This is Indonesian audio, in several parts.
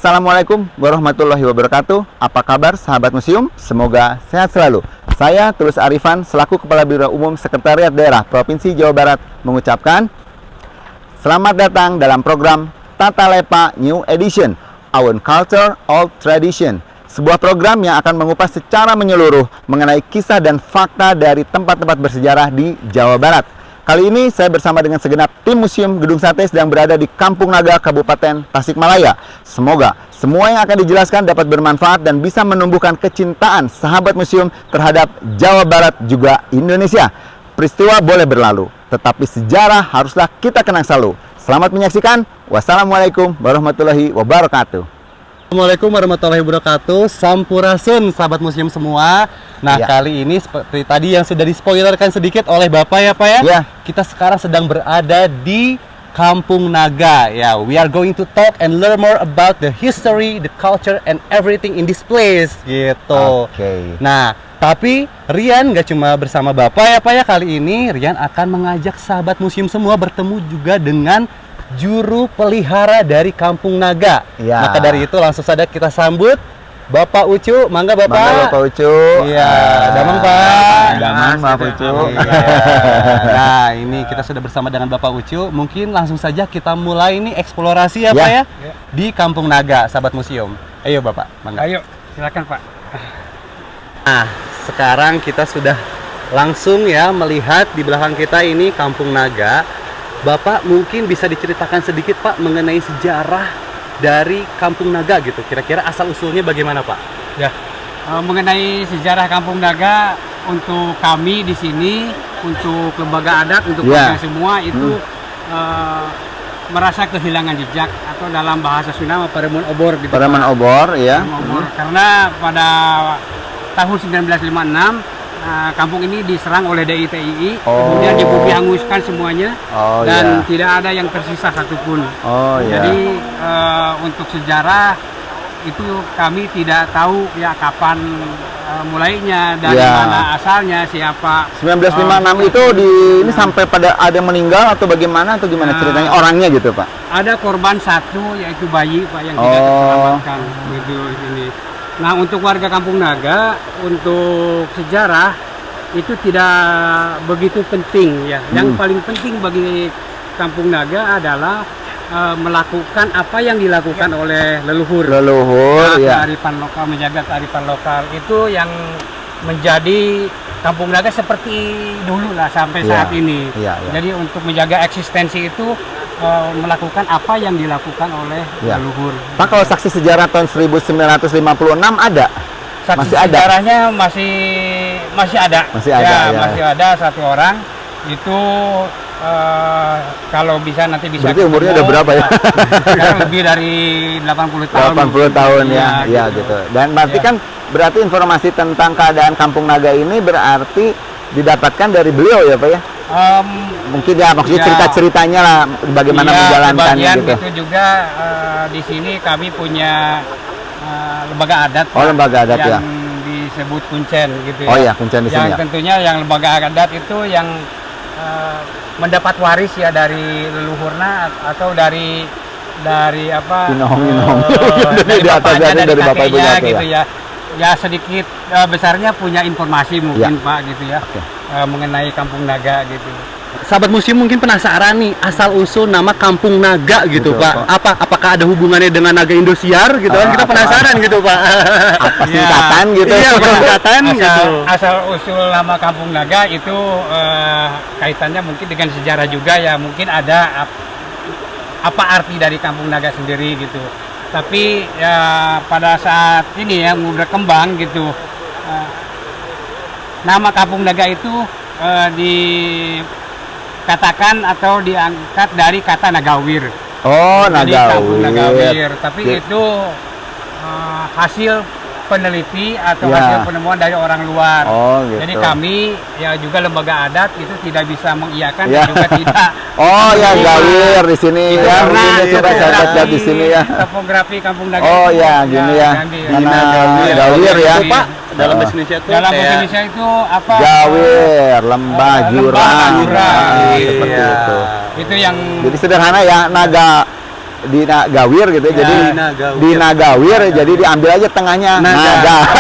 Assalamualaikum warahmatullahi wabarakatuh. Apa kabar sahabat museum? Semoga sehat selalu. Saya Tulus Arifan selaku Kepala Biro Umum Sekretariat Daerah Provinsi Jawa Barat mengucapkan selamat datang dalam program Tata Lepa New Edition, Our Culture Old Tradition. Sebuah program yang akan mengupas secara menyeluruh mengenai kisah dan fakta dari tempat-tempat bersejarah di Jawa Barat. Kali ini saya bersama dengan segenap tim Museum Gedung Sate sedang berada di Kampung Naga, Kabupaten Tasikmalaya. Semoga semua yang akan dijelaskan dapat bermanfaat dan bisa menumbuhkan kecintaan sahabat museum terhadap Jawa Barat juga Indonesia. Peristiwa boleh berlalu, tetapi sejarah haruslah kita kenang selalu. Selamat menyaksikan. Wassalamualaikum warahmatullahi wabarakatuh. Assalamualaikum warahmatullahi wabarakatuh. Sampurasun sahabat museum semua. Nah ya, kali ini seperti tadi yang sudah dispoilerkan sedikit oleh Bapak ya Pak ya, ya. Kita sekarang sedang berada di Kampung Naga ya. We are going to talk and learn more about the history, the culture and everything in this place gitu. Nah tapi Rian nggak cuma bersama Bapak ya Pak ya. Kali ini Rian akan mengajak sahabat museum semua bertemu juga dengan juru pelihara dari Kampung Naga. Ya. Maka dari itu langsung saja kita sambut Bapak Ucu. Mangga Bapak. Mangga Bapak Ucu. Iya, damang Pak. Damang Bapak Ucu. Nah, ini kita sudah bersama dengan Bapak Ucu. Mungkin langsung saja kita mulai nih eksplorasi ya Pak ya, di Kampung Naga, sahabat museum. Ayo Bapak, mangga. Ayo, silakan Pak. Nah, sekarang kita sudah langsung ya melihat di belakang kita ini Kampung Naga. Bapak mungkin bisa diceritakan sedikit Pak mengenai sejarah dari Kampung Naga gitu. Kira-kira asal usulnya bagaimana Pak? Ya, mengenai sejarah Kampung Naga untuk kami di sini, untuk lembaga adat, untuk warga semua itu merasa kehilangan jejak atau dalam bahasa Sunda Paremun Obor gitu. Paremun Obor ya. Obor. Karena pada tahun 1956 kampung ini diserang oleh DITII, kemudian dihanguskan semuanya, dan tidak ada yang tersisa satupun. Jadi untuk sejarah itu kami tidak tahu ya kapan mulainya, dari mana asalnya, siapa. 1956 itu ini sampai pada ada yang meninggal atau bagaimana atau gimana ceritanya orangnya gitu Pak? Ada korban satu yaitu bayi Pak yang tidak terselamatkan gitu ini. Nah untuk warga Kampung Naga, untuk sejarah itu tidak begitu penting ya. Yang paling penting bagi Kampung Naga adalah melakukan apa yang dilakukan oleh leluhur. Kearifan lokal, menjaga kearifan lokal itu yang menjadi Kampung Naga seperti dulu lah sampai saat ini. Jadi untuk menjaga eksistensi itu melakukan apa yang dilakukan oleh leluhur. Pak, kalau saksi sejarah tahun 1956 ada? Saksi sejarahnya masih ada. Masih ada satu orang. Itu kalau bisa nanti bisa. Berarti umurnya udah berapa ya? Sekarang lebih dari 80 tahun. 80 tahun ya gitu. Dan berarti kan berarti informasi tentang keadaan Kampung Naga ini berarti didapatkan dari beliau ya Pak ya? Mungkin ya maksudnya cerita-ceritanya lah bagaimana menjalankan gitu. Itu juga di sini kami punya lembaga adat. Lembaga adat yang disebut Kuncen gitu ya. Kuncen di sini. Yang tentunya yang lembaga adat itu yang mendapat waris ya dari leluhurna atau dari apa? Dari atasnya dari bapak ibunya gitu ya. Ya sedikit besarnya punya informasi mungkin Pak gitu ya. Mengenai Kampung Naga gitu. Sahabat museum mungkin penasaran nih asal usul nama Kampung Naga gitu Pak. Apakah ada hubungannya dengan Naga Indosiar gitu kan? Kita penasaran gitu Pak. Apa singkatan gitu? Iya, singkatan gitu. Asal usul nama Kampung Naga itu kaitannya mungkin dengan sejarah juga ya. Mungkin ada apa arti dari Kampung Naga sendiri gitu. Tapi ya pada saat ini ya berkembang gitu, nama Kampung Naga itu dikatakan atau diangkat dari kata Nagawir. Jadi Kampung Nagawir. Tapi itu hasil peneliti atau hasil penemuan dari orang luar. Gitu. Jadi kami ya juga lembaga adat itu tidak bisa mengiyakan dan juga tidak. Gawir di sini ya. Coba saya lihat di sini ya. Topografi Kampung Naga. Gini ya. Mana Gawir ya Pak? Dalam bahasa Indonesia itu dalam bahasa Indonesia itu apa? Gawir, lembah, jurang. Jurang. Seperti itu. Itu yang jadi sederhana ya, naga Gawir gitu ya. Jadi di Nagawir jadi diambil aja tengahnya naga.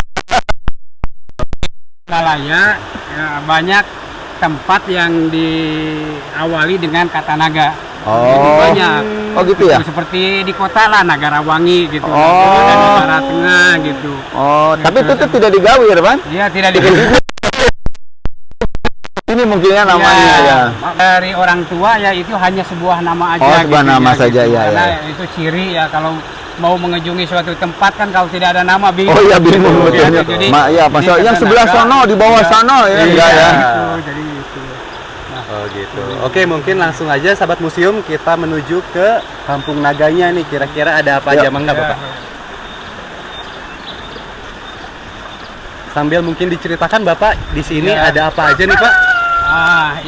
Salahnya ya, banyak tempat yang diawali dengan kata naga. Jadi banyak. Oh gitu ya. Seperti di kota lah Nagarawangi gitu. Oh. Ada di Barat Tengah gitu. Oh, tapi itu tuh tidak digawir, Pan? Iya, tidak diganti. Ini mungkinnya namanya ya. Dari orang tua ya itu hanya sebuah nama aja. Oh, sebuah nama ya, saja gitu. ya. Karena Ya. itu ciri ya kalau mau mengunjungi suatu tempat kan kalau tidak ada nama bingung. Oh iya bingung Gitu. betulnya. Jadi, Ya, pas jadi yang kata sebelah naga, sono di bawah iya, sana ya, iya, enggak ya. Gitu, jadi gitu. Oh gitu. Oke, mungkin langsung aja sahabat museum kita menuju ke Kampung Naganya nih. Kira-kira ada apa aja, Mangga Bapak? Sambil mungkin diceritakan Bapak di sini Ya. ada apa aja nih, Pak?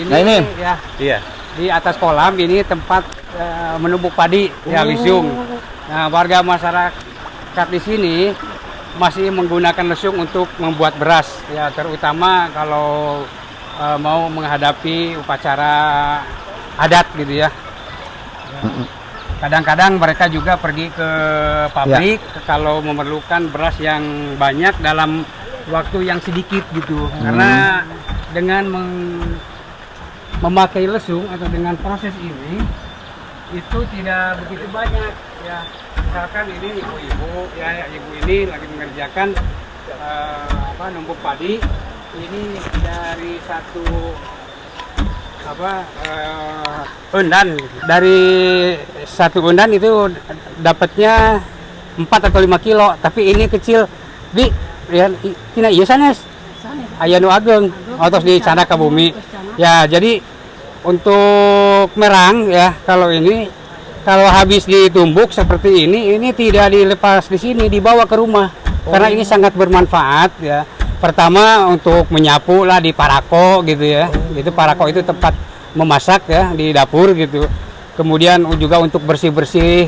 Ini, Nah, ini. ya Iya. di atas kolam ini tempat menumbuk padi ya lesung. Nah, warga masyarakat di sini masih menggunakan lesung untuk membuat beras ya, terutama kalau mau menghadapi upacara adat gitu ya. Kadang-kadang mereka juga pergi ke pabrik kalau memerlukan beras yang banyak dalam waktu yang sedikit gitu. Karena dengan memakai lesung atau dengan proses ini itu tidak begitu banyak ya. Misalkan ini ibu-ibu ya, ibu ini lagi mengerjakan numbuk padi. Ini dari satu undan, dari satu undan itu dapatnya 4 atau 5 kilo, tapi ini kecil di ya tina iya sanes aya nu ageng otos di cana ke bumi ya. Jadi untuk merang ya, kalau ini kalau habis ditumbuk seperti ini tidak dilepas di sini, dibawa ke rumah karena ini sangat bermanfaat ya. Pertama untuk menyapu lah di parako gitu ya. Itu parako itu tempat memasak ya di dapur gitu. Kemudian juga untuk bersih-bersih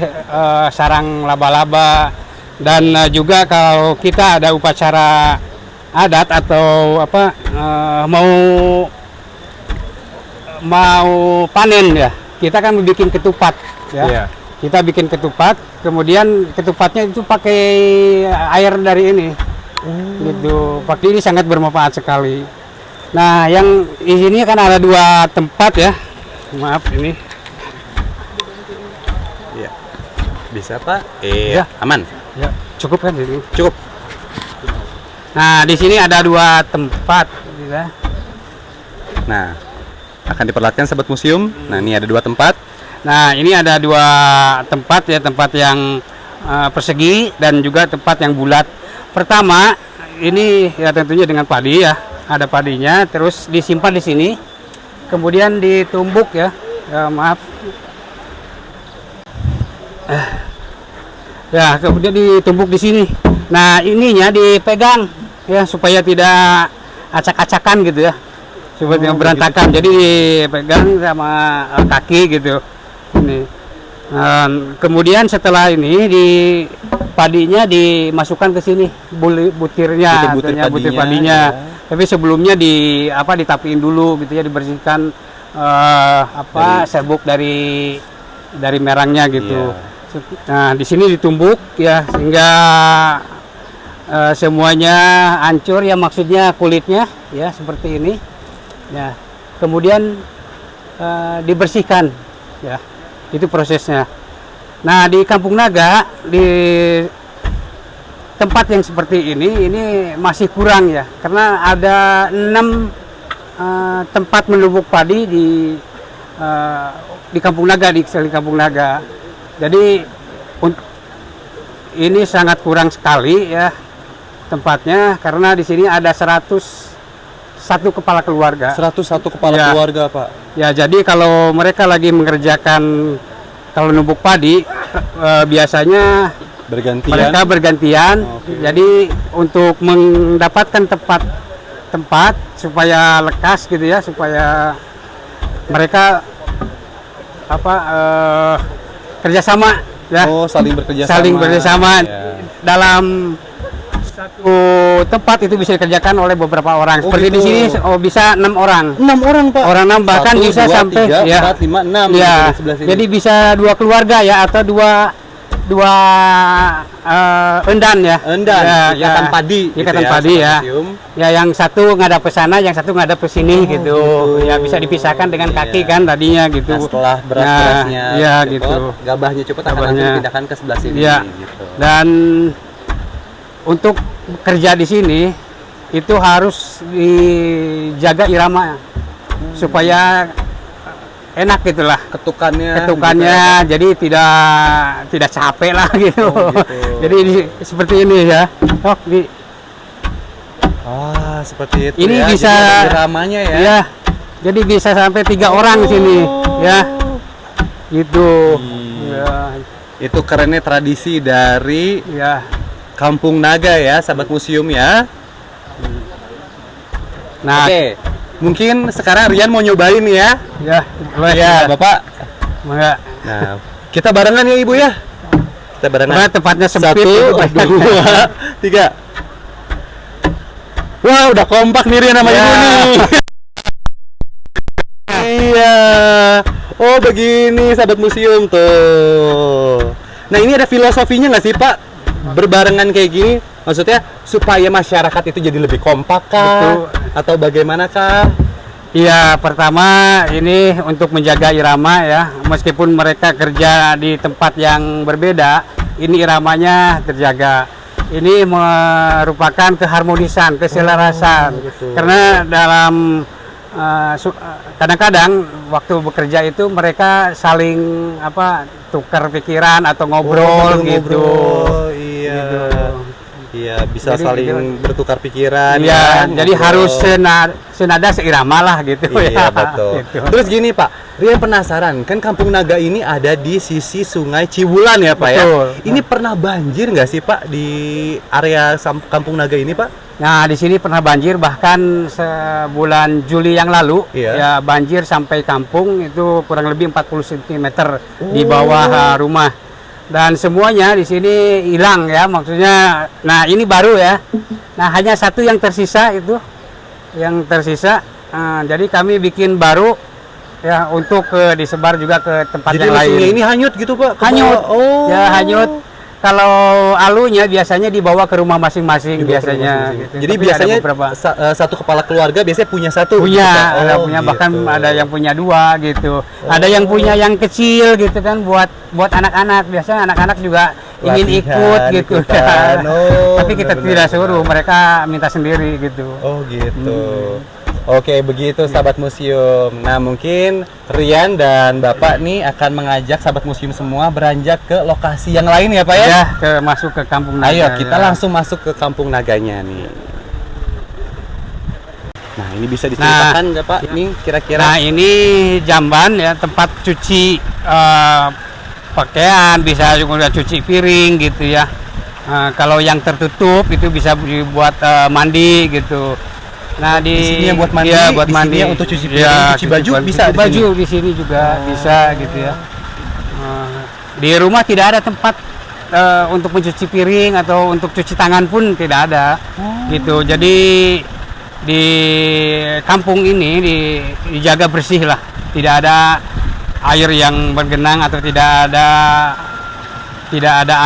sarang laba-laba, dan juga kalau kita ada upacara adat atau mau panen ya, kita kan bikin ketupat ya. Iya. Kita bikin ketupat, kemudian ketupatnya itu pakai air dari ini. Gitu. Padi ini sangat bermanfaat sekali. Nah, yang di sini kan ada 2 tempat ya. Maaf ini. Iya. Bisa, Pak? Iya. Aman. Ya, cukup kan ini? Cukup. Nah, di sini ada 2 tempat ya. Nah, akan diperlihatkan sahabat museum. Nah, ini ada 2 tempat. Nah, ini ada 2 tempat ya, tempat yang persegi dan juga tempat yang bulat. Pertama, ini ya tentunya dengan padi ya, ada padinya, terus disimpan di sini, kemudian ditumbuk ya, maaf, ya kemudian ditumbuk di sini. Nah, ininya dipegang ya supaya tidak acak-acakan gitu ya, supaya tidak berantakan. Jadi dipegang sama kaki gitu. Ini. Kemudian setelah ini padinya dimasukkan ke sini, butirnya, butir padinya. Ya. Tapi sebelumnya ditapiin dulu gitu ya, dibersihkan serbuk dari merangnya gitu. Yeah. Nah, di sini ditumbuk ya sehingga semuanya hancur ya, maksudnya kulitnya ya seperti ini. Ya. Kemudian dibersihkan ya. Itu prosesnya. Nah, di Kampung Naga, di tempat yang seperti ini masih kurang ya, karena ada 6 tempat menumbuk padi di Kampung Naga, di Kampung Naga. Jadi ini sangat kurang sekali ya tempatnya, karena di sini ada 101 kepala keluarga. 101 kepala keluarga, Pak. Ya, jadi kalau mereka lagi mengerjakan kalau numbuk padi biasanya mereka bergantian. Jadi untuk mendapatkan tempat supaya lekas gitu ya, supaya mereka kerjasama ya. Oh, saling bekerjasama. Saling bekerjasama dalam Satu tempat itu bisa dikerjakan oleh beberapa orang. Oh, Seperti gitu. di sini bisa 6 orang. 6 orang, Pak. Orang 6 bahkan Satu, bisa dua, sampai tiga, ya. 4, 5, 6 Ya. di sebelah sini. Jadi bisa 2 keluarga ya atau dua endan ya. Endan, Ya, ikatan padi gitu Ikatan ya, padi Sobat ya. Museum. Ya yang satu ngadap ke sana, yang satu ngadap ke sini Oh, gitu. gitu. Ya bisa dipisahkan dengan kaki Iya. kan tadinya gitu. Nah, setelah beras-berasnya ya copot, gitu. gabahnya copot akan langsung Gabahnya. dipindahkan ke sebelah sini Iya. gitu. Dan untuk kerja di sini itu harus dijaga irama supaya enak gitulah ketukannya, jadi tidak capek lah gitu. Oh, gitu. Jadi seperti ini ya. Oh, Ah, seperti itu ini ya. bisa Jadi ada iramanya ya. ya. Jadi bisa sampai 3 orang di sini ya. Gitu. Ya. Itu kerennya tradisi dari Ya. Kampung Naga ya, sahabat museum ya. Nah, Oke, mungkin sekarang Rian mau nyobain ya. ya, boleh Ya, Bapak. Enggak. Nah, kita barengan ya Ibu ya. Kita barengan. Karena tempatnya sempit. 1, 2, 3. Wah, udah kompak nih Rian sama Ya. Ibu nih. Iya. Oh, begini sahabat museum tuh. Nah, ini ada filosofinya nggak sih, Pak? Berbarengan kayak gini, maksudnya supaya masyarakat itu jadi lebih kompak kah? Betul. Atau bagaimanakah? Iya, pertama ini untuk menjaga irama ya. Meskipun mereka kerja di tempat yang berbeda, ini iramanya terjaga. Ini merupakan keharmonisan, keselarasan. gitu. Karena dalam kadang-kadang waktu bekerja itu mereka saling tukar pikiran atau ngobrol gitu. Iya. Gitu. Iya, bisa Jadi, saling gitu. bertukar pikiran. Iya, ya, jadi ngobrol. harus senada seirama lah gitu Iya, ya. betul. Gitu. Terus gini, Pak. Rian penasaran, kan Kampung Naga ini ada di sisi Sungai Ciwulan ya, Pak Betul. ya? Ini pernah banjir nggak sih, Pak, di area Kampung Naga ini, Pak? Nah, di sini pernah banjir bahkan sebulan Juli yang lalu Iya. ya banjir sampai kampung itu kurang lebih 40 cm di bawah rumah. Dan semuanya di sini hilang ya, maksudnya. Nah, ini baru ya. Nah, hanya satu yang tersisa itu. Yang tersisa. Jadi kami bikin baru ya untuk disebar juga ke tempat Jadi yang lain. sungai ini hanyut gitu, Pak? Ke Hanyut. bawah? Oh. Ya, hanyut. Kalau alunya biasanya dibawa ke rumah masing-masing Dibawa ke biasanya. rumah masing-masing. Gitu. Jadi Tapi ada biasanya beberapa. satu kepala keluarga biasanya punya satu. Punya, gitu, Pak? ada Oh, punya gitu. bahkan ada yang punya 2 gitu. Ada yang punya yang kecil gitu kan buat anak-anak. Biasanya anak-anak juga ingin Latihan, ikut gitu. ikutan. Oh, Tapi kita benar-benar. tidak suruh, mereka minta sendiri gitu. Oh gitu. Oke, begitu sahabat museum. Nah, mungkin Rian dan Bapak nih akan mengajak sahabat museum semua beranjak ke lokasi yang lain ya, Pak ya? Ya, masuk ke Kampung Naga. Ayo, kita ya. langsung masuk ke Kampung Naganya nih. Nah, ini bisa diceritakan nggak, Pak? Nih kira-kira. Nah, ini jamban ya, tempat cuci pakaian, bisa juga cuci piring gitu ya. Kalau yang tertutup itu bisa dibuat mandi gitu. Nah, di sini yang buat mandi, ya, buat di sini mandi yang untuk cuci piring, cuci baju bisa cuci di baju sini? di sini juga bisa gitu ya. Di rumah tidak ada tempat untuk mencuci piring atau untuk cuci tangan pun tidak ada gitu. Jadi di kampung ini dijaga bersih lah, tidak ada air yang bergenang atau tidak ada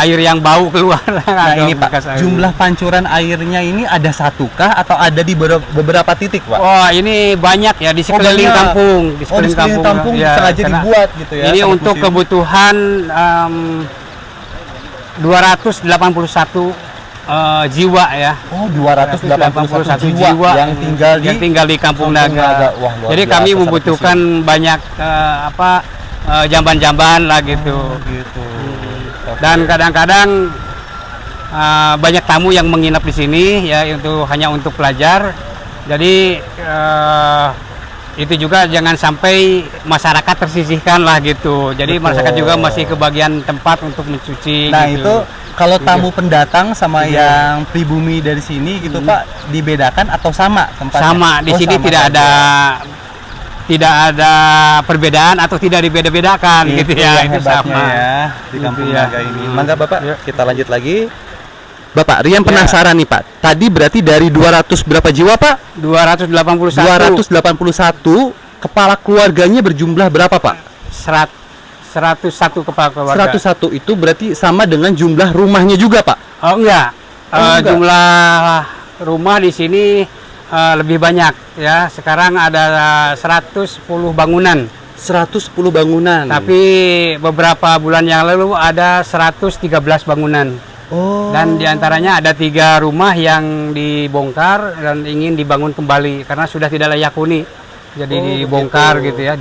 air yang bau keluar. Nah, ini Pak, jumlah pancuran airnya ini ada satukah atau ada di beberapa titik, Pak? Wah, ini banyak ya di sekeliling banyak. kampung, Di sekeliling kampung ya, sengaja karena dibuat gitu ya. Ini sahabat untuk museum. kebutuhan 281 jiwa ya. Oh, 281 jiwa yang tinggal di Kampung Kampung Naga. Naga. Wah, luar Jadi biasa, kami sahabat membutuhkan banyak jamban-jamban lah gitu. gitu. Dan kadang-kadang banyak tamu yang menginap di sini ya, itu hanya untuk pelajar. Jadi itu juga jangan sampai masyarakat tersisihkan lah gitu. Jadi Betul. masyarakat juga masih kebagian tempat untuk mencuci. Nah, gitu. itu kalau tamu pendatang sama yang pribumi dari sini gitu, Pak, dibedakan atau sama tempatnya? sama di Oh, sini sama tidak saja. ada perbedaan atau tidak dibeda-bedakan gitu ya, yang itu hebatnya sama ya di Kampung Gitu ya. Naga ini. Mangga Bapak, Ya. kita lanjut lagi. Bapak, Rian penasaran nih Pak. Tadi berarti dari 200 berapa jiwa Pak? 281. 281. Kepala keluarganya berjumlah berapa Pak? 101 kepala keluarga. 101 itu berarti sama dengan jumlah rumahnya juga Pak? Oh enggak. Enggak. Jumlah rumah di sini lebih banyak ya. Sekarang ada 110 bangunan. 110 bangunan. Tapi beberapa bulan yang lalu ada 113 bangunan. Oh. Dan diantaranya ada 3 rumah yang dibongkar dan ingin dibangun kembali karena sudah tidak layak huni. Jadi dibongkar gitu ya,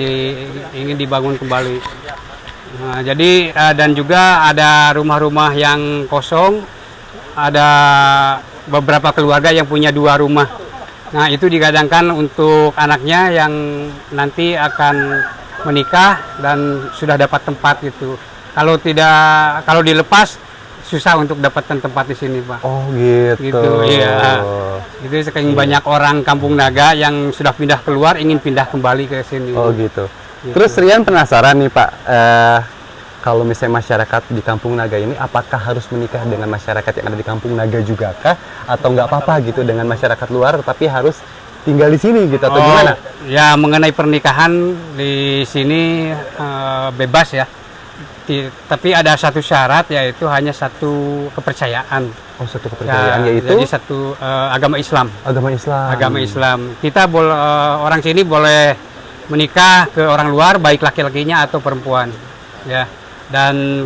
ingin dibangun kembali. Nah, jadi dan juga ada rumah-rumah yang kosong. Ada beberapa keluarga yang punya 2 rumah. Nah, itu digadangkan untuk anaknya yang nanti akan menikah dan sudah dapat tempat gitu. Kalau dilepas susah untuk dapatkan tempat di sini, Pak. Oh gitu. Gitu, iya. Itu saking banyak orang Kampung Naga yang sudah pindah keluar ingin pindah kembali ke sini. Oh gitu. Gitu. Terus Rian penasaran nih Pak, kalau misalnya masyarakat di Kampung Naga ini, apakah harus menikah dengan masyarakat yang ada di Kampung Naga juga kah? Atau nggak apa-apa gitu dengan masyarakat luar, tapi harus tinggal di sini gitu, atau gimana? Ya, mengenai pernikahan di sini bebas ya. Tapi ada satu syarat, yaitu hanya satu kepercayaan. Oh, satu kepercayaan, yaitu? Jadi satu agama Islam. Agama Islam. Agama Islam. Kita orang sini boleh menikah ke orang luar, baik laki-lakinya atau perempuan. Ya. Dan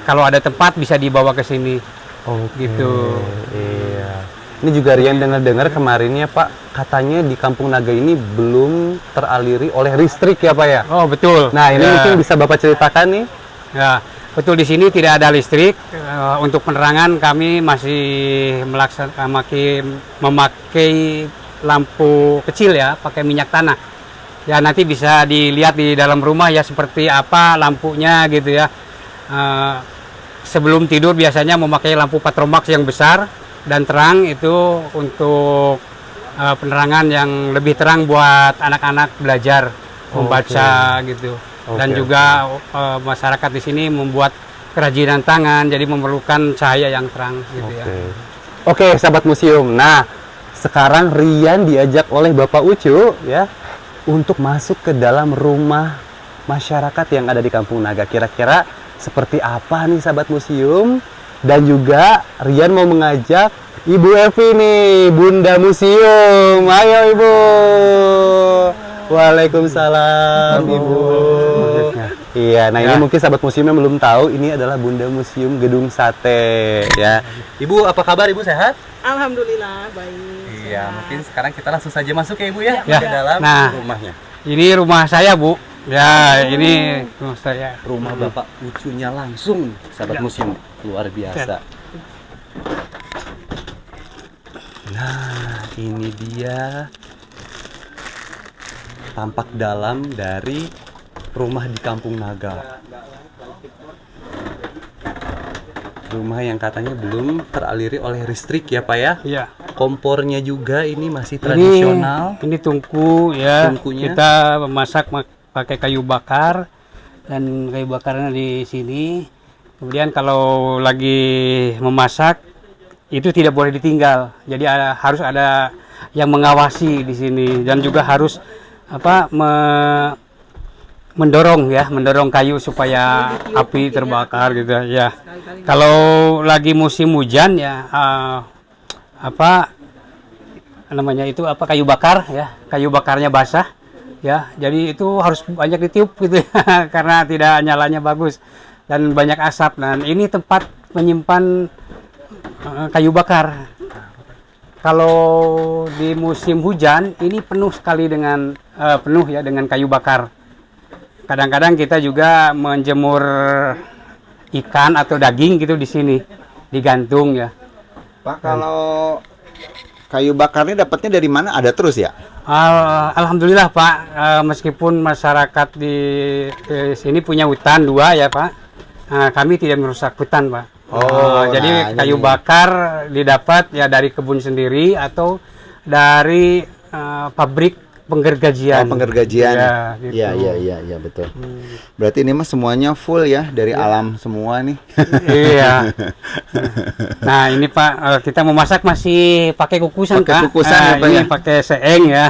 kalau ada tempat bisa dibawa ke sini. Oh, gitu. Iya. Ini juga Rian dengar-dengar kemarin ya Pak, katanya di Kampung Naga ini belum teraliri oleh listrik ya Pak ya? Oh, betul. Nah, ini Ya. mungkin bisa Bapak ceritakan nih. Ya, betul, di sini tidak ada listrik. Untuk penerangan kami masih memakai lampu kecil ya, pakai minyak tanah. Ya, nanti bisa dilihat di dalam rumah ya seperti apa lampunya gitu ya. Sebelum tidur biasanya memakai lampu Patromax yang besar dan terang, itu untuk penerangan yang lebih terang buat anak-anak belajar membaca gitu. Dan juga masyarakat di sini membuat kerajinan tangan, jadi memerlukan cahaya yang terang gitu ya. Oke, sahabat museum. Nah, sekarang Rian diajak oleh Bapak Ucu ya untuk masuk ke dalam rumah masyarakat yang ada di Kampung Naga. Kira-kira seperti apa nih sahabat museum? Dan juga Rian mau mengajak Ibu Evi nih, Bunda Museum. Ayo Ibu. Waalaikumsalam Ibu. Iya, nah ini mungkin sahabat museum yang belum tahu, ini adalah Bunda Museum Gedung Sate ya. Ibu, apa kabar Ibu, sehat? Alhamdulillah baik. Iya, sehat. mungkin sekarang kita langsung saja masuk ya Ibu ya, Ya. ke dalam Nah. rumahnya. Ini rumah saya, Bu. Ya, ini rumah saya. Rumah Bapak Ucunya langsung, sahabat museum, luar biasa. Nah, ini dia tampak dalam dari rumah di Kampung Naga. Rumah yang katanya belum teraliri oleh listrik ya Pak ya. Iya. Kompornya juga ini masih tradisional. Ini tungku ya. Tungkunya. Kita memasak pakai kayu bakar dan kayu bakarnya di sini. Kemudian kalau lagi memasak itu tidak boleh ditinggal. Jadi harus ada yang mengawasi di sini dan juga harus mendorong kayu supaya api terbakar gitu ya. Kalau lagi musim hujan ya kayu bakar ya, kayu bakarnya basah ya. Jadi itu harus banyak ditiup gitu ya, karena tidak nyalanya bagus dan banyak asap. Dan ini tempat menyimpan kayu bakar. Kalau di musim hujan ini penuh sekali dengan dengan kayu bakar. Kadang-kadang kita juga menjemur ikan atau daging gitu di sini, digantung ya. Pak, kalau kayu bakarnya dapatnya dari mana? Ada terus ya? Alhamdulillah Pak, meskipun masyarakat di sini punya hutan 2 ya Pak, kami tidak merusak hutan Pak. Jadi kayu bakar didapat ya dari kebun sendiri atau dari pabrik penggergajian. Penggergajian. Ya, gitu. Iya, betul. Berarti ini mah semuanya full ya dari alam semua nih. Iya. Nah, ini Pak, kita memasak masih pakai kukusan, Pakai Kak. kukusan ya, Pak, ini ya? pakai seeng ya.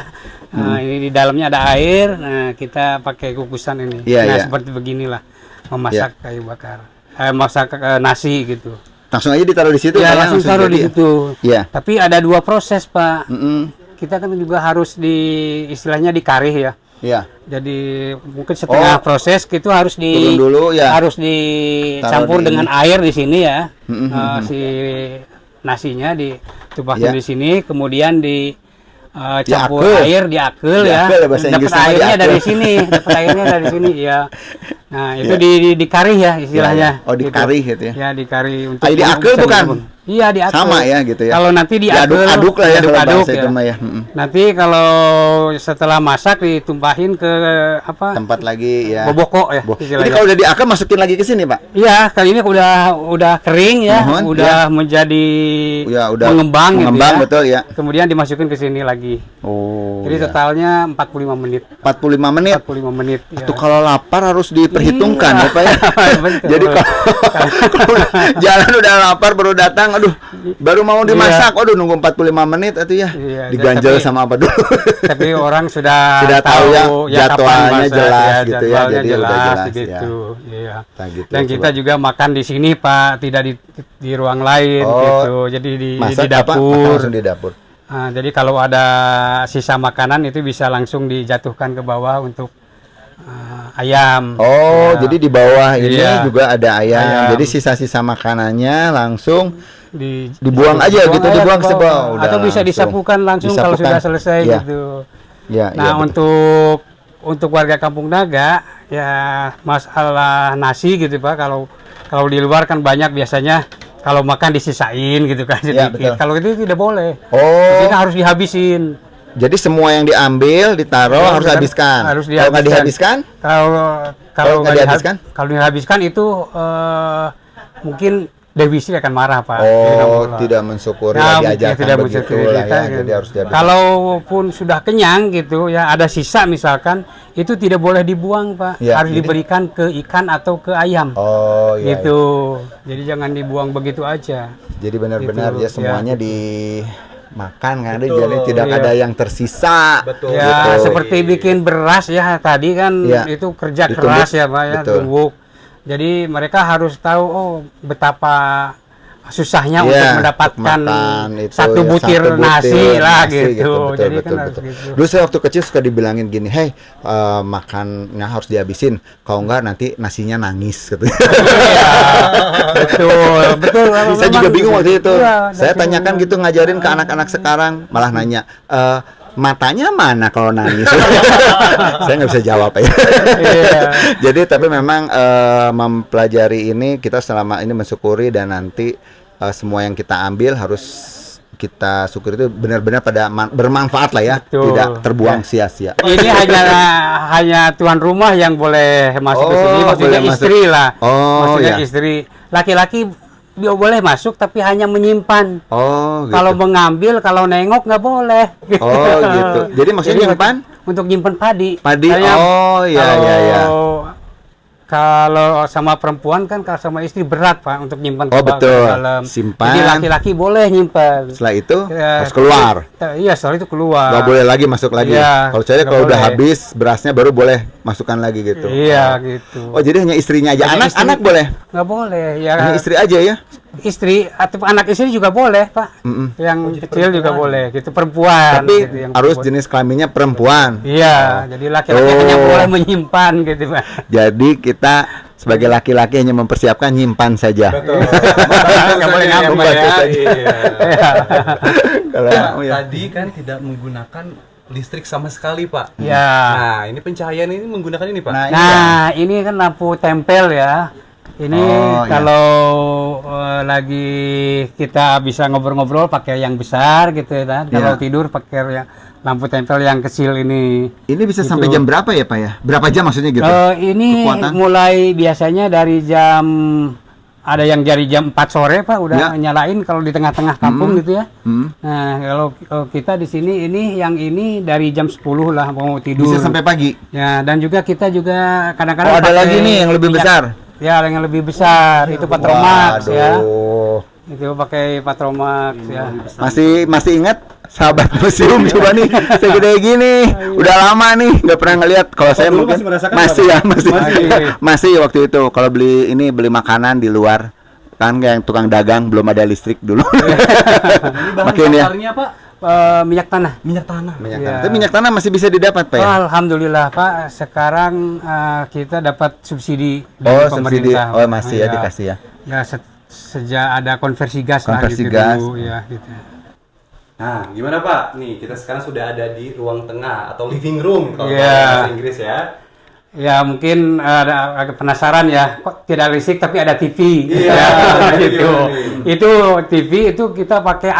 Ini di dalamnya ada air. Nah, kita pakai kukusan ini. Iya, nah, iya. seperti beginilah memasak kayu bakar. Masak nasi gitu. Langsung aja ditaruh di situ Ya, Pak, langsung taruh jadi di ya? situ. Iya. Tapi ada 2 proses, Pak. Mm-mm. Kita kan juga harus istilahnya dikarih ya. Iya. Jadi mungkin setengah proses itu harus Turun dulu, ya. harus dicampur Taruh di dengan air di sini ya. Mm-mm. Si nasinya ditumpahin Ya. di sini, kemudian campur Diakel. air, diakel ya. Diakel ya, bahasa Dapat Inggrisnya airnya diakel. dari sini, dapat airnya dari sini ya. Nah, itu dikarih ya istilahnya. Ya. Oh, dikarih gitu ya. Ya, dikarih untuk Ah, diakel bisa bukan? direbus. Iya, diakel. Sama ya gitu ya. Kalau nanti diakel, Diaduk-aduk lah ya kalau diaduk-aduk bahasa itu mah ya. Nanti kalau setelah masak ditumpahin ke Tempat lagi ya. boboko ya. Jadi istilahnya. kalau udah diakem masukin lagi ke sini, Pak. Iya, kali ini udah kering ya, Mohon, udah menjadi Ya, udah mengembang gitu ya. betul ya. Kemudian dimasukin ke sini lagi. Oh. Jadi ya. totalnya 45 menit. 45 menit. 45 menit. Ya. Tuh kalau lapar harus diperhitungkan Iya. ya, Pak ya. Betul. Jadi kalau udah jalan udah lapar baru datang, aduh, baru mau dimasak, aduh nunggu 45 menit itu ya. Iya, Diganjel tapi- sama apa dulu. Tapi orang sudah tahu ya, kapan jadwalnya masak, jelas gitu ya, jadwalnya jadi udah jelas, gitu. Iya. Nah, gitu, Dan kita coba. juga makan di sini Pak, tidak di ruang lain Oh, gitu. Jadi di Masak apa? Makan dapur. langsung di dapur. Nah, jadi kalau ada sisa makanan itu bisa langsung dijatuhkan ke bawah untuk ayam. Oh, Ya, jadi di bawah ini Iya. juga ada ayam. Ayam. Jadi sisa-sisa makanannya langsung dibuang aja gitu, aja dibuang ke ke bawah. bawah. Udah Atau bisa langsung. disapukan langsung kalau Disapukan. sudah selesai Iya. gitu. Ya, Nah, betul. untuk warga Kampung Naga ya masalah nasi gitu Pak, kalau di luar kan banyak biasanya kalau makan disisain gitu kan Iya, sedikit. betul. Kalau itu tidak boleh. Oh, Kita harus dihabisin. jadi semua yang diambil, ditaruh Ya, harus benar. habiskan. Harus Kalau nggak dihabiskan. dihabiskan, Kalau nggak dihabiskan? kalau dihabiskan itu mungkin Dewi akan marah Pak. oh, tidak mensyukuri, Nah, diajarkan tidak begitu mensyukuri lah kita, ya. gitu. Jadi harus dihabiskan. Kalaupun sudah kenyang gitu ya, ada sisa misalkan, itu tidak boleh dibuang Pak. Ya, Harus jadi- diberikan ke ikan atau ke ayam. Oh, iya. Gitu. Jadi jangan dibuang begitu aja. Jadi benar-benar Gitu, ya semuanya ya. dimakan kan, Betul. jadi tidak Iya. ada yang tersisa. Betul. Ya, Gitu. seperti bikin beras ya tadi kan Ya. itu kerja Ditumbuk. keras ya Pak ya, Betul. tumbuk. Jadi mereka harus tahu betapa susahnya Iya, untuk mendapatkan untuk makan itu satu ya, butir satu butir nasi lah nasi gitu. Betul, Jadi betul, kan harus betul. gitu. Dulu saya waktu kecil suka dibilangin gini, "Hei, makannya harus dihabisin. Kalau enggak nanti nasinya nangis," gitu. Iya, betul, betul. Saya juga Memang bingung gitu. waktu itu. Iya, Saya dari tanyakan dulu. gitu ngajarin ke anak-anak sekarang, malah nanya, matanya mana kalau nangis? Saya nggak bisa jawab ya. Iya. Jadi tapi memang mempelajari ini kita selama ini mensyukuri, dan nanti semua yang kita ambil harus kita syukuri itu benar-benar pada bermanfaat lah ya, Betul. tidak terbuang sia-sia. Ini hanya tuan rumah yang boleh masuk ke Oh, sini, maksudnya boleh istri lah. Oh, Maksudnya ya. istri. Laki-laki dia boleh masuk tapi hanya menyimpan. Oh, gitu. Kalau mengambil, kalau nengok nggak boleh. Oh, gitu. Jadi maksudnya nyimpan? Untuk nyimpan padi. Padi. Kayak Oh, iya, kalau- iya, iya. Kalau sama perempuan kan, kalau sama istri berat Pak untuk nyimpan Oh, ke betul. dalam. Simpan. Jadi laki-laki boleh nyimpan. Setelah itu Ya, harus keluar. Iya, setelah itu keluar. Nggak boleh lagi masuk lagi. Iya, Kalau saya nggak kalau udah boleh. habis berasnya baru boleh masukkan lagi gitu. Iya, gitu. Oh, jadi hanya istrinya aja. Hanya istri. Anak-anak boleh. Nggak boleh. Ya, Hanya istri aja ya. istri atau anak istri juga boleh Pak. Mm-mm. Yang kecil juga boleh. Gitu perempuan. Tapi gitu, yang harus perempuan. jenis kelaminnya perempuan. Iya, jadi laki-laki Oh. hanya boleh menyimpan gitu Pak. Jadi kita sebagai laki-laki hanya mempersiapkan nyimpan saja. Betul. Nggak boleh ngambil Membantu ya. saja. Iya. Kalau Pak, oh ya. tadi kan tidak menggunakan listrik sama sekali, Pak. Iya. Nah, ini pencahayaan ini menggunakan ini, Pak. Nah, Nah, ini kan lampu tempel ya. Ini Oh, iya. kalau lagi kita bisa ngobrol-ngobrol pakai yang besar gitu ya kan. Kalau Iya. tidur pakai yang lampu tempel yang kecil ini. Ini bisa sampai Gitu. jam berapa ya, Pak ya? Berapa jam maksudnya gitu? Ini Kekuatan? mulai biasanya dari jam ada yang dari jam 4 sore Pak udah nyalain kalau di tengah-tengah kampung gitu ya. Nah, kalau kita di sini ini dari jam 10 lah mau tidur. Bisa sampai pagi. Ya, dan juga kita juga kadang-kadang ada lagi nih yang lebih besar. Ya, yang lebih besar itu Patromax ya. Waduh. Itu pakai Patromax ya. Masih ingat sahabat museum coba nih segede gini. Udah lama nih nggak pernah ngelihat. Kalau saya mungkin masih waktu itu kalau beli makanan di luar kan yang tukang dagang belum ada listrik dulu. Makin ya. Pak? Minyak tanah. Tapi minyak tanah masih bisa didapat Pak ya? Alhamdulillah Pak, sekarang kita dapat subsidi dari pemerintah. Oh masih ya dikasih ya? Ya sejak ada konversi gas konversi lah gitu gas. dulu ya gitu. Nah, gimana Pak? Nih kita sekarang sudah ada di ruang tengah atau living room kalau bahasa Inggris ya. Ya mungkin agak penasaran ya, kok tidak listrik tapi ada TV. Iya, gitu. Itu TV itu kita pakai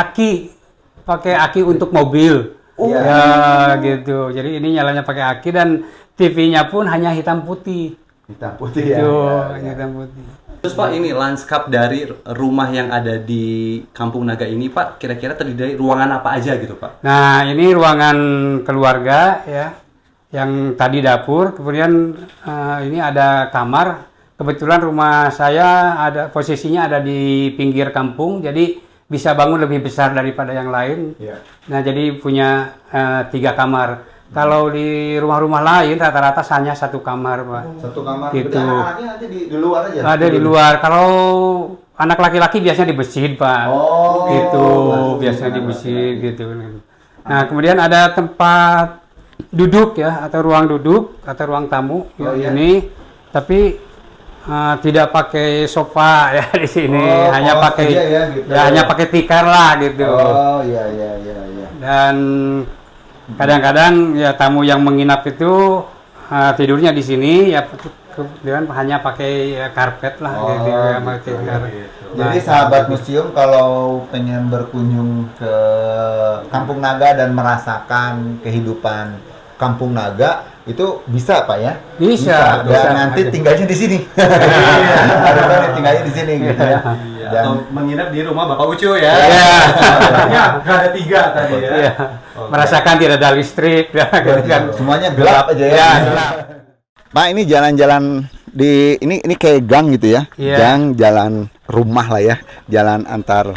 aki untuk mobil. Ya gitu. Jadi ini nyalanya pakai aki dan TV-nya pun hanya hitam putih. Hitam putih hitam putih. Terus Pak, ini lanskap dari rumah yang ada di Kampung Naga ini Pak, kira-kira terdiri dari ruangan apa aja gitu Pak? Nah, ini ruangan keluarga ya. Yang tadi dapur, kemudian ini ada kamar. Kebetulan rumah saya posisinya ada di pinggir kampung, jadi bisa bangun lebih besar daripada yang lain. Nah, jadi punya 3 kamar. Kalau di rumah-rumah lain rata-rata hanya 1 kamar, Pak. 1 kamar. Gitu. Anaknya nanti di luar aja. Ada di luar. Kalau anak laki-laki biasanya dibersihin, Pak. Gitu. Biasanya dibersihin gitu. Nah, kemudian ada tempat duduk ya, atau ruang duduk atau ruang tamu ini. Tapi tidak pakai sofa ya di sini. Hanya pakai gitu. Hanya pakai tikar lah gitu. Iya. Dan kadang-kadang ya tamu yang menginap itu tidurnya di sini ya dengan hanya pakai karpet lah gitu. Jadi sahabat museum kalau pengen berkunjung ke Kampung Naga dan merasakan kehidupan Kampung Naga itu bisa Pak ya? Bisa. Nanti tinggalnya di sini. Harusnya tinggalnya di sini gitu ya. Atau menginap di rumah Bapak Ucu ya. Iya. Nggak ada 3 tadi ya. Iya. Merasakan tidak ada listrik kan. Semuanya gelap aja ya. Gelap. Pak, ini jalan-jalan ini kayak gang gitu ya. Gang, jalan rumah lah ya. Jalan antar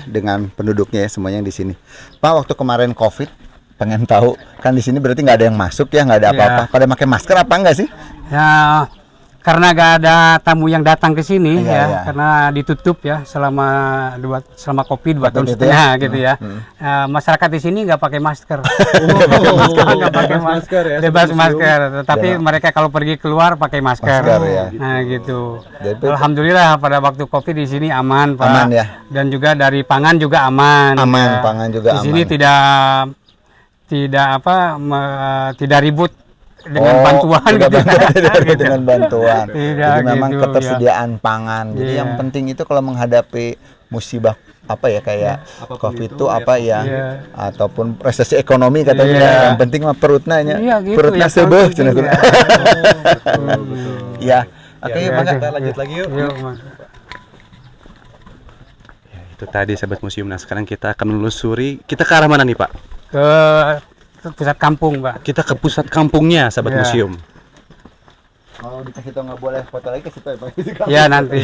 dengan penduduknya ya semuanya di sini. Pak, waktu kemarin Covid pengen tahu kan di sini berarti nggak ada yang masuk ya, nggak ada apa-apa. Pada pakai masker apa enggak sih? Ya, karena nggak ada tamu yang datang ke sini karena ditutup ya selama Covid 2 tahun setengah gitu ya. Masyarakat di sini nggak pakai masker. Nggak pakai masker ya. Bebas masker. Tetapi mereka kalau pergi keluar pakai masker. Nah gitu. Alhamdulillah pada waktu Covid di sini aman Pak. Aman ya. Dan juga dari pangan juga aman. Aman, pangan juga aman. Di sini tidak ribut dengan bantuan gitu. Dengan bantuan. Jadi memang gitu, ketersediaan pangan. Jadi yang penting itu kalau menghadapi musibah kayak Covid itu ataupun resesi ekonomi katanya yang penting mah perutnya gitu, perutnya sebeh cenah. Ya. Oke, kita lanjut lagi yuk. Itu tadi sahabat museum. Nah, sekarang kita akan menelusuri. Kita ke arah mana nih, Pak? Ke pusat kampung, Pak. Kita ke pusat kampungnya, sahabat museum. Kalau dikasih tahu nggak boleh foto lagi kasih tahu ya, Pak. Ya, nanti.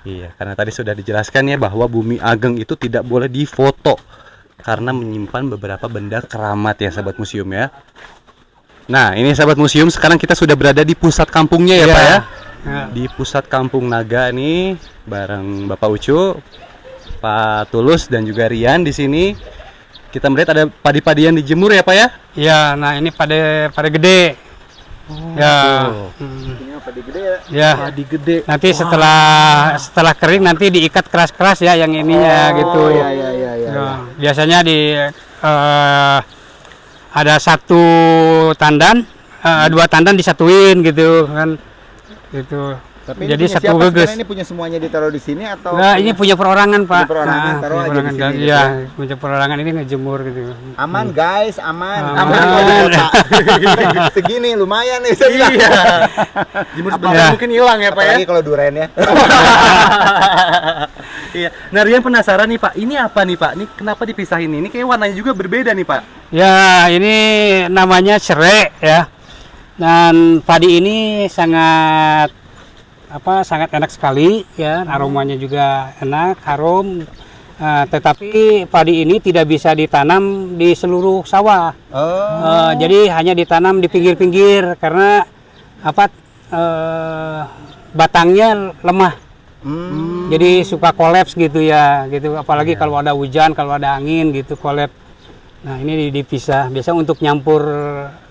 Iya, karena tadi sudah dijelaskan ya bahwa Bumi Ageng itu tidak boleh difoto karena menyimpan beberapa benda keramat ya, sahabat museum ya. Nah, ini sahabat museum, sekarang kita sudah berada di pusat kampungnya ya, Pak ya. Di pusat Kampung Naga nih bareng Bapak Ucu, Pak Tulus dan juga Rian di sini. Kita melihat ada padi-padian dijemur ya Pak ya? Iya, nah ini padi gede. Padi gede ya. Ya. Padi gede. Nanti setelah kering nanti diikat keras-keras ya yang ininya gitu. Iya. Biasanya ada 1 tandan, 2 tandan disatuin gitu kan. Gitu. Tapi ini Jadi punya satu siapa geges. sebenarnya? Ini punya semuanya ditaruh di sini atau? Nah, ini punya perorangan, Pak. Punya perorangan, Nah, taruh punya aja di perorangan. sini, Iya, gitu. punya perorangan ini ngejemur gitu. Aman guys, aman. Aman. kalau di kota. Segini lumayan nih saya bilang. Iya. Jemur sebentar Ya. mungkin hilang ya Pak ya. Apalagi kalau duren ya. Iya. Nah Rian penasaran nih Pak, ini apa nih Pak? Ini kenapa dipisahin ini? Kayak warnanya juga berbeda nih Pak. Ya, ini namanya serai ya. Dan padi ini sangat sangat enak sekali ya, aromanya juga enak, harum. Tetapi padi ini tidak bisa ditanam di seluruh sawah. Jadi hanya ditanam di pinggir-pinggir karena batangnya lemah. Jadi suka kolaps gitu ya, gitu. Apalagi kalau ada hujan, kalau ada angin gitu kolaps. Nah, ini dipisah. Biasa untuk nyampur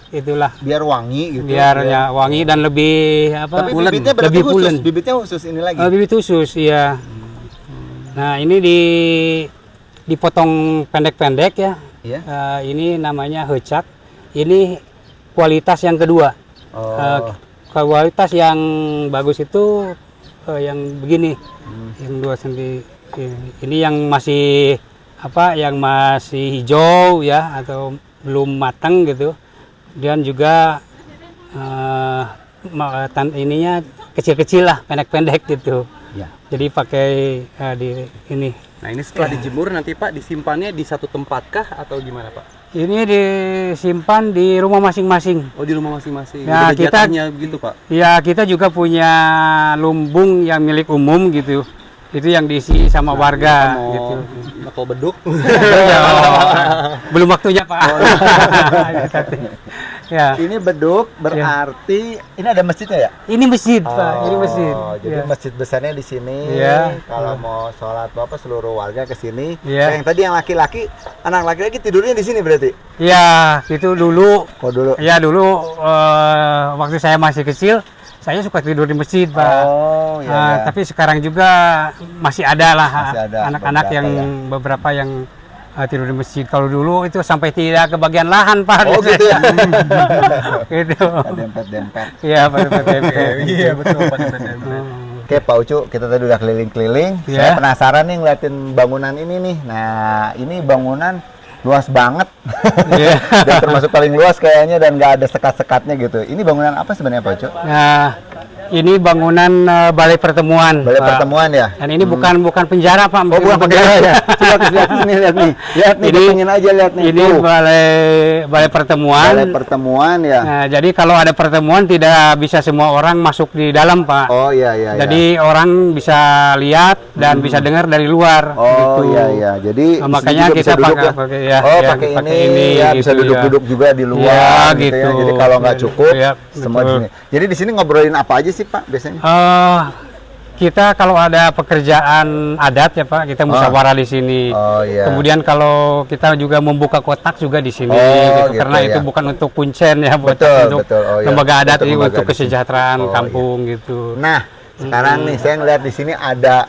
itulah. Biar wangi gitu. Biar ya wangi dan lebih Tapi pulen, bibitnya berarti lebih khusus. pulen. Bibitnya khusus ini lagi. Bibit khusus, iya. Nah, ini dipotong pendek-pendek ya. Iya. Ini namanya hecak. Ini kualitas yang kedua. Kualitas yang bagus itu yang begini, yang 2 cm. Ini yang masih yang masih hijau ya, atau belum matang gitu. Dan juga ininya kecil-kecil lah, pendek-pendek gitu. Ya. Jadi pakai di ini. Nah ini setelah dijemur nanti Pak disimpannya di satu tempat kah atau gimana Pak? Ini disimpan di rumah masing-masing. Oh di rumah masing-masing. Ya, Udah kita- jatahnya gitu Pak. Ya, kita juga punya lumbung yang milik umum gitu. Itu yang diisi sama warga Mau gitu. mau beduk. Ya, belum waktunya, Pak. Ya. Ini beduk berarti ini ada masjidnya ya? Ini masjid, Pak. Ini masjid. Jadi Ya. masjid besarnya di sini. Iya. Kalau mau sholat Bapak seluruh warga ke sini. Iya. Yang tadi yang laki-laki, anak laki-laki tidurnya di sini berarti. Ya, itu dulu. Oh dulu. Ya, dulu waktu saya masih kecil, saya suka tidur di masjid, Pak. Oh iya. Tapi sekarang juga masih ada lah Masih ada anak-anak beberapa yang ya. beberapa yang tidur di masjid. Kalau dulu itu sampai tidak kebagian lahan, Pak. Oh gitu ya. Gitu. Dempet-dempet. Iya, Pak. Iya betul Pak. Oke Pak Ucu, kita tadi udah keliling-keliling. Iya. Saya penasaran nih ngeliatin bangunan ini nih. Nah, ini bangunan luas banget. Iya. Dan termasuk paling luas kayaknya dan nggak ada sekat-sekatnya gitu. Ini bangunan apa sebenarnya Pak Ucu? Nah, ini bangunan balai pertemuan. Balai Pak. pertemuan ya? Dan ini bukan penjara, Pak. Oh bukan penjara ya? Coba lihat nih, lihat nih. Lihat nih, pengen aja lihat nih. Ini Tuh. balai pertemuan. Balai pertemuan ya? Nah, jadi kalau ada pertemuan tidak bisa semua orang masuk di dalam, Pak. Oh iya iya. Jadi orang bisa lihat dan bisa dengar dari luar. Oh gitu. iya iya. Jadi Nah, di sini makanya juga bisa kita duduk ya? pakai ya, Oh ya, pakai pakai ini, ya bisa gitu, duduk-duduk juga di luar Ya, gitu ya. gitu. Jadi kalau nggak cukup Ya, semua di betul. sini. Jadi di sini ngobrolin apa aja sih Pak biasanya? Kita kalau ada pekerjaan adat ya Pak, kita musyawarah di sini. Oh iya. Kemudian kalau kita juga membuka kotak juga di sini, Oh, gitu. gitu, Karena ya. itu bukan untuk kuncen ya, buat Betul, untuk betul. Oh, iya. lembaga adat, Untuk ini lembaga untuk di sini. kesejahteraan Oh, kampung gitu. Nah sekarang nih saya ngeliat di sini ada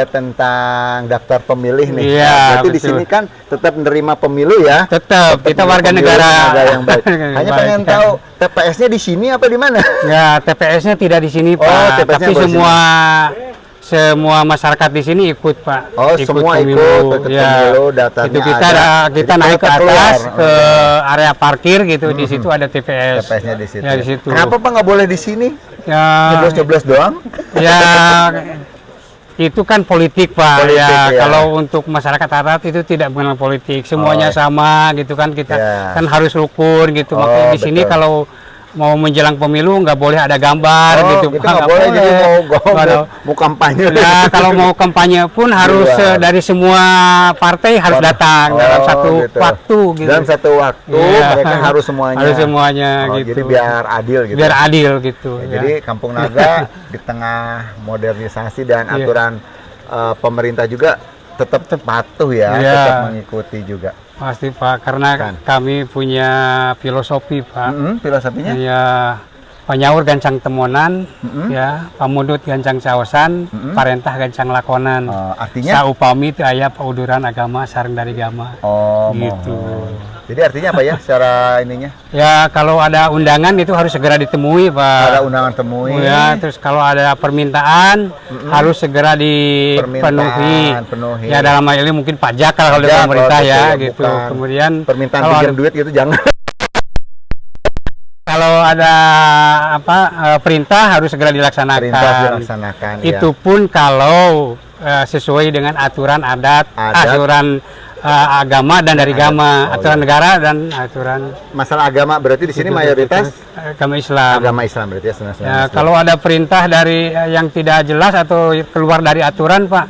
tentang daftar pemilih nih. Iya, Nah, berarti di betul. sini kan tetap menerima pemilu ya. Tetap kita warga Pemilu negara yang baik. Hanya Baik, pengen kan. tahu TPS-nya di sini apa di mana? Ya, TPS-nya tidak di sini Oh, Pak, TPS-nya tapi bukan semua masyarakat di sini ikut Pak. Oh, semua ikut pemilu, daftarnya Itu kita ada. kita Jadi naik ke kita atas keluar. ke area parkir gitu, di situ ada TPS. TPS-nya di situ. Ya, di situ. Kenapa Pak nggak boleh di sini? Ya, Nyoblos-nyoblos doang? ya itu kan politik Pak. Politik, ya, ya. kalau untuk masyarakat adat itu tidak mengenal politik, semuanya Oh. sama gitu kan, kita Ya. kan harus rukun gitu. Oh, Makanya di sini betul. kalau mau menjelang pemilu nggak boleh ada gambar Oh, gitu. itu Pak. nggak boleh. Jadi Nggak ada. mau kampanye. Nah, kalau mau kampanye pun harus luar. dari semua partai harus datang dalam Oh, satu gitu. waktu gitu. Dalam satu waktu Iya. mereka harus semuanya. Harus semuanya Oh, gitu. Jadi biar adil gitu. Biar adil gitu. Ya, ya. Jadi Kampung Naga di tengah modernisasi dan Iya. aturan pemerintah juga tetap patuh ya, Iya. tetap mengikuti juga. Pasti Pak, karena Kan. kami punya filosofi Pak. Filosofinya? Ya, Panyaur gancang temonan, ya, pamudut gancang caosan, parentah gancang lakonan. Artinya? Saupami teu aya pauduran agama sareng dari gama. Gitu. Jadi artinya apa ya secara ininya? Ya kalau ada undangan itu harus segera ditemui, Pak. Ada undangan temui. Ya, terus kalau ada permintaan harus segera dipenuhi. Penuhi. Ya dalam hal ini mungkin pajak kalau dari pemerintah ya, gitu. Bukan. Kemudian Permintaan kalau pinjam duit gitu jangan. kalau ada perintah harus segera dilaksanakan. Perintah dilaksanakan. Itu pun kalau sesuai dengan aturan adat. Aturan agama dan dari agama, aturan negara dan aturan. Masalah agama berarti di sini mayoritas agama Islam. Agama Islam berarti ya, ya kalau ada perintah dari yang tidak jelas atau keluar dari aturan, Pak,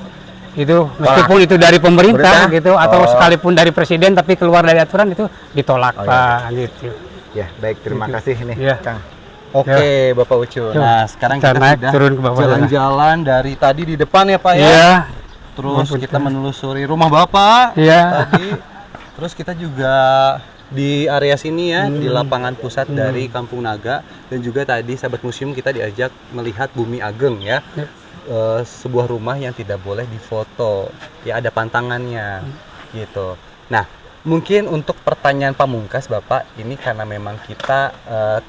itu meskipun itu dari pemerintah gitu atau sekalipun dari presiden tapi keluar dari aturan itu ditolak, Pak, gitu. Ya, baik, terima kasih ini, Kang. Oke, Bapak Ucun. Nah, sekarang kita naik, sudah turun ke bawah jalan-jalan dari tadi di depan ya, Pak ya. Iya. Terus kita menelusuri rumah Bapak tadi. Terus kita juga di area sini ya, di lapangan pusat dari Kampung Naga, dan juga tadi sahabat museum kita diajak melihat Bumi Ageng ya. Sebuah rumah yang tidak boleh difoto. Ya ada pantangannya gitu. Nah, mungkin untuk pertanyaan pamungkas Bapak, ini karena memang kita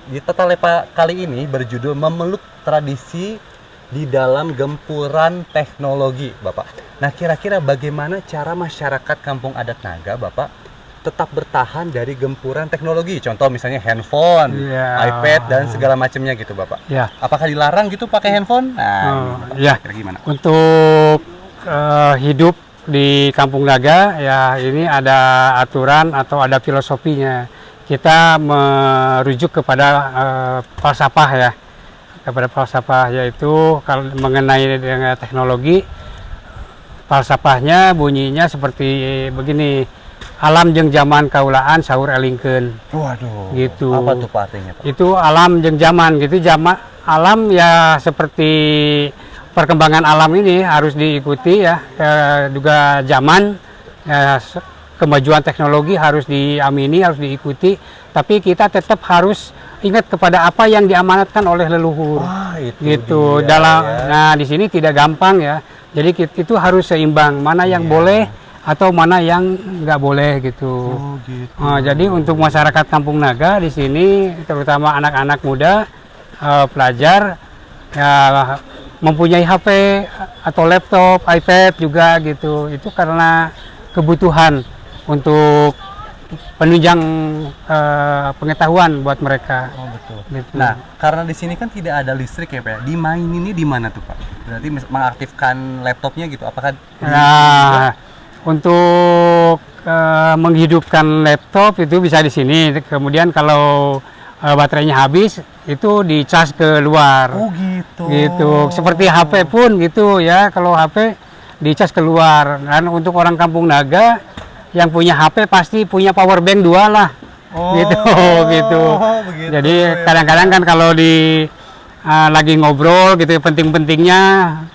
di Tatalepa kali ini berjudul Memeluk Tradisi di dalam Gempuran Teknologi, Bapak. Nah, kira-kira bagaimana cara masyarakat Kampung Adat Naga, Bapak, tetap bertahan dari gempuran teknologi? Contoh misalnya handphone, iPad dan segala macamnya gitu, Bapak. Apakah dilarang gitu pakai handphone? Nah, kira-kira gimana? Untuk hidup di Kampung Naga ya ini ada aturan atau ada filosofinya. Kita merujuk kepada falsafah ya. Kepada falsafah yaitu kalau mengenai dengan teknologi, falsafahnya bunyinya seperti begini, alam jeung zaman kaulaan saur elingkeun. Waduh, gitu. Apa tuh Pak artinya, Pak? Itu alam jeung zaman gitu, alam ya seperti perkembangan alam ini harus diikuti ya, juga zaman ya, kemajuan teknologi harus diamini, harus diikuti, tapi kita tetap harus ingat kepada apa yang diamanatkan oleh leluhur. Gitu. Nah, di sini tidak gampang ya. Jadi itu harus seimbang, mana yang boleh atau mana yang nggak boleh gitu. Jadi untuk masyarakat Kampung Naga di sini, terutama anak-anak muda, pelajar, ya mempunyai HP atau laptop, iPad juga gitu. Itu karena kebutuhan untuk penunjang pengetahuan buat mereka. Betul. Gitu. Nah, karena di sini kan tidak ada listrik ya, Pak. Dimaininnya di mana tuh, Pak? Berarti mengaktifkan laptopnya gitu. Apakah untuk menghidupkan laptop itu bisa di sini. Kemudian kalau baterainya habis itu dicas ke luar. Gitu. Gitu. Seperti HP pun gitu ya. Kalau HP dicas keluar. Dan untuk orang Kampung Naga yang punya HP pasti punya power bank 2 lah. Gitu. Begitu. Jadi kadang-kadang kan kalau lagi ngobrol gitu penting-pentingnya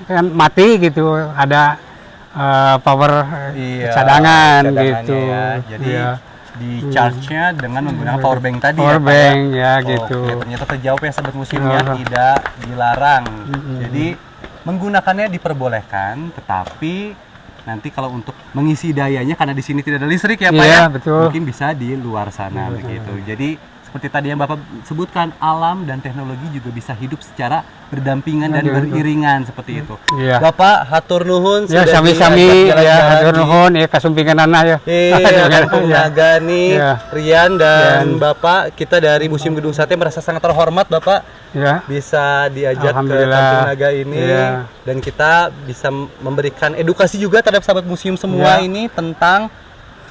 kan mati gitu, ada power cadangan gitu. Ya. Jadi di charge-nya dengan menggunakan power bank tadi power bank ya gitu. Ternyata terjawab ya sahabat museum ya, tidak dilarang. Jadi menggunakannya diperbolehkan, tetapi nanti kalau untuk mengisi dayanya karena di sini tidak ada listrik ya Pak ya, betul. Mungkin bisa di luar sana begitu. Jadi seperti tadi yang Bapak sebutkan, alam dan teknologi juga bisa hidup secara berdampingan dan beriringan seperti itu. Bapak hatur nuhun ya, sami-sami ya, hatur nuhun ya kasumpinganana ya. Kampung Naga nih, Rian dan Bapak, kita dari Museum Gedung Sate merasa sangat terhormat Bapak bisa diajak ke Kampung Naga ini dan kita bisa memberikan edukasi juga terhadap sahabat museum semua ini tentang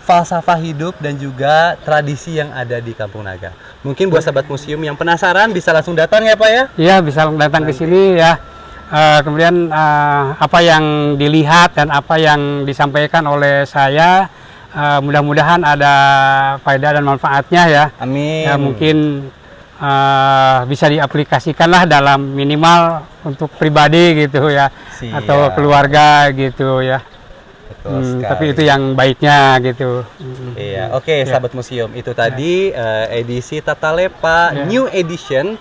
falsafah hidup dan juga tradisi yang ada di Kampung Naga. Mungkin buat sahabat museum yang penasaran bisa langsung datang ya Pak ya? Iya, bisa datang ke sini ya. Kemudian apa yang dilihat dan apa yang disampaikan oleh saya mudah-mudahan ada faedah dan manfaatnya ya. Amin. Ya, mungkin bisa diaplikasikanlah dalam minimal untuk pribadi gitu ya. Atau keluarga gitu ya. Tapi itu yang baiknya gitu. Iya, oke, sahabat museum, itu tadi edisi Tatalepa New Edition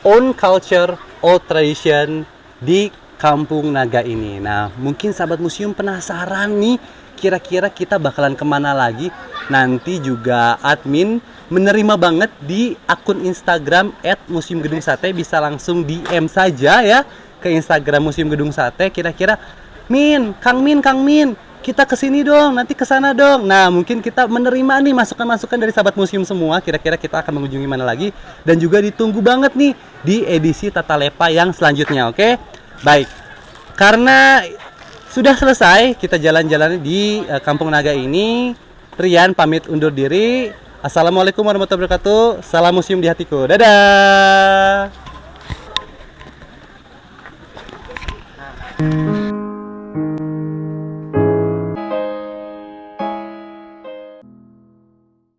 own culture, old tradition di Kampung Naga ini. Nah, mungkin sahabat museum penasaran nih, kira-kira kita bakalan kemana lagi? Nanti juga admin menerima banget di akun Instagram @museumgedungsate, bisa langsung DM saja ya ke Instagram Museum Gedung Sate. Kira-kira Kang Min, kita kesini dong, nanti kesana dong. Nah, mungkin kita menerima nih masukan-masukan dari sahabat museum semua. Kira-kira kita akan mengunjungi mana lagi, dan juga ditunggu banget nih di edisi Tata Lepa yang selanjutnya. Oke, baik. Karena sudah selesai kita jalan-jalan di Kampung Naga ini, Rian pamit undur diri. Assalamualaikum warahmatullahi wabarakatuh. Salam museum di hatiku. Dadah.